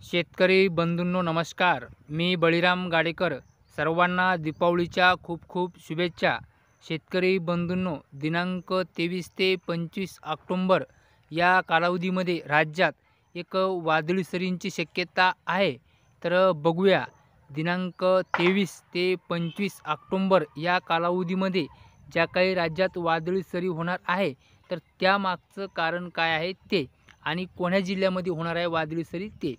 शेतकरी बंधूंनो नमस्कार. मी बळीराम गाडेकर. सर्वांना दीपावलीच्या खूप खूप शुभेच्छा. शेतकरी बंधूंनो, दिनांक 23 ते 25 ऑक्टोंबर या कालावधीमध्ये राज्यात एक वादळी सरींची शक्यता आहे. तर बघूया दिनांक 23 ते 25 ऑक्टोंबर या कालावधीमध्ये ज्या काही राज्यात वादळी सरी होणार आहे तर त्यामागचं कारण काय आहे ते, आणि कोण्या जिल्ह्यामध्ये होणार आहे वादळी सरी ते.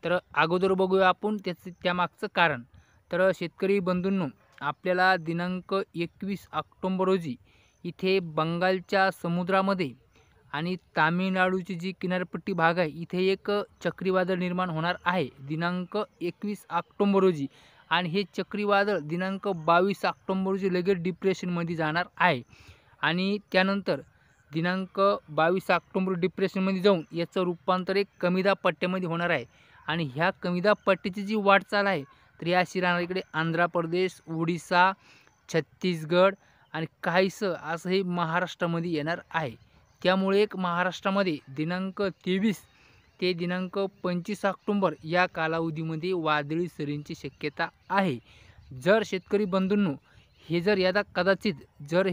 तर अगोदर बघूया आपण त्यामागचं कारण. तर शेतकरी बंधूंनो, आपल्याला दिनांक 21 ऑक्टोंबर रोजी इथे बंगालच्या समुद्रामध्ये आणि तामिळनाडूची जी किनारपट्टी भाग आहे इथे एक चक्रीवादळ निर्माण होणार आहे दिनांक 21 ऑक्टोंबर रोजी. आणि हे चक्रीवादळ दिनांक 22 ऑक्टोंबर रोजी लगेच डिप्रेशनमध्ये जाणार आहे. आणि त्यानंतर दिनांक 22 ऑक्टोंबर डिप्रेशनमध्ये जाऊन याचं रूपांतर एक कमी दाब पट्ट्यामध्ये होणार आहे. आणि ह्या कमी दाब पट्ट्याची जी वाटचाल आहे तर या राहणार इकडे आंध्र प्रदेश, ओडिसा, छत्तीसगड आणि काहीसं असं हे महाराष्ट्रामध्ये येणार आहे. त्यामुळे एक महाराष्ट्रामध्ये दिनांक 23 ते दिनांक 25 ऑक्टोंबर या कालावधीमध्ये वादळी सरींची शक्यता आहे. जर शेतकरी बंधूंनो हे जर यदा कदाचित जर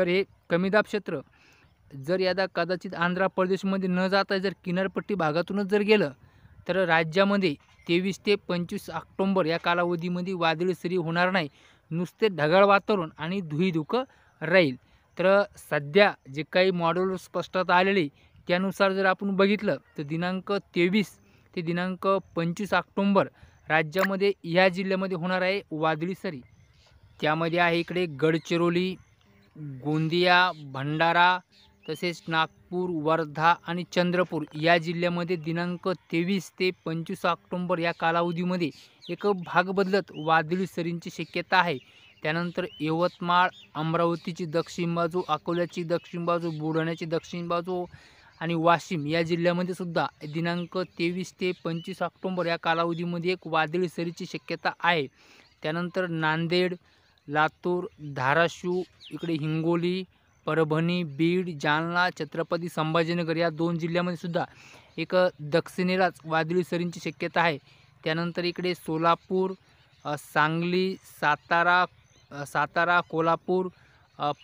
हे कमी दाब क्षेत्र जर यदा कदाचित आंध्र प्रदेशमध्ये न जाता जर किनारपट्टी भागातूनच जर गेलं तर राज्यामध्ये 23 ते 25 ऑक्टोंबर या कालावधीमध्ये वादळी सरी होणार नाही. नुसते ढगाळ वातावरण आणि धुईधुकं राहील. तर सध्या जे काही मॉडेलवर स्पष्टता आलेली त्यानुसार जर आपण बघितलं तर दिनांक 23 ते दिनांक 25 ऑक्टोंबर राज्यामध्ये या जिल्ह्यामध्ये होणार आहे वादळी सरी. त्यामध्ये आहे इकडे गडचिरोली, गोंदिया, भंडारा, तसेच नागपूर, वर्धा आणि चंद्रपूर या जिल्ह्यामध्ये दिनांक 23 ते 25 ऑक्टोंबर या कालावधीमध्ये एक भाग बदलत वादळी सरींची शक्यता आहे. त्यानंतर यवतमाळ, अमरावतीची दक्षिण बाजू, अकोल्याची दक्षिण बाजू, बुलढाण्याची दक्षिण बाजू आणि वाशिम या जिल्ह्यामध्ये सुद्धा दिनांक 23 ते 25 ऑक्टोंबर या कालावधीमध्ये एक वादळी सरीची शक्यता आहे. त्यानंतर नांदेड, लातूर, धाराशिव, इकडे हिंगोली, परभणी, बीड, जालना, छत्रपती संभाजीनगर या 2 जिल्ह्यामध्ये सुद्धा एक दक्षिणेलाच वादळी सरींची शक्यता आहे. त्यानंतर इकडे सोलापूर, सांगली, सातारा, कोल्हापूर,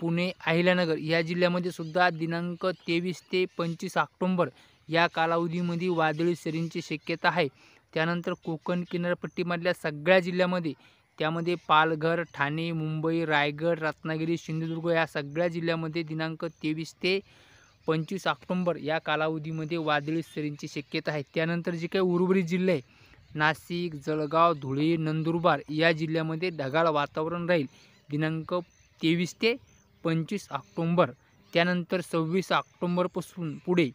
पुणे, अहिल्यानगर या जिल्ह्यामध्ये सुद्धा दिनांक 23 ते 25 ऑक्टोंबर या कालावधीमध्ये वादळी सरींची शक्यता आहे. त्यानंतर कोकण किनारपट्टीमधल्या सगळ्या जिल्ह्यामध्ये, त्यामध्ये पालघर, ठाणे, मुंबई, रायगड, रत्नागिरी, सिंधुदुर्ग या सगळ्या जिल्ह्यामध्ये दिनांक 23 ते 25 ऑक्टोंबर या कालावधीमध्ये वादळी सरींची शक्यता आहे. त्यानंतर जे काही उर्वरित जिल्हे आहे नाशिक, जळगाव, धुळे, नंदुरबार या जिल्ह्यामध्ये ढगाळ वातावरण राहील दिनांक 23 ते 25 ऑक्टोंबर. त्यानंतर 26 ऑक्टोंबरपासून पुढे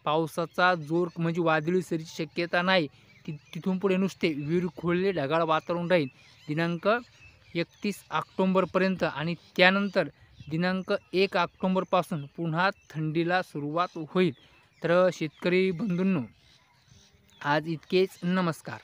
पावसाचा जोर म्हणजे वादळी सरीची शक्यता नाही. तिथून पुढे नुसते विरघळलेले ढगाळ वातावरण राहील दिनांक 31 ऑक्टोंबरपर्यंत. आणि त्यानंतर दिनांक 1 ऑक्टोंबरपासून पुन्हा थंडीला सुरुवात होईल. तर शेतकरी बंधूंनो आज इतकेच. नमस्कार.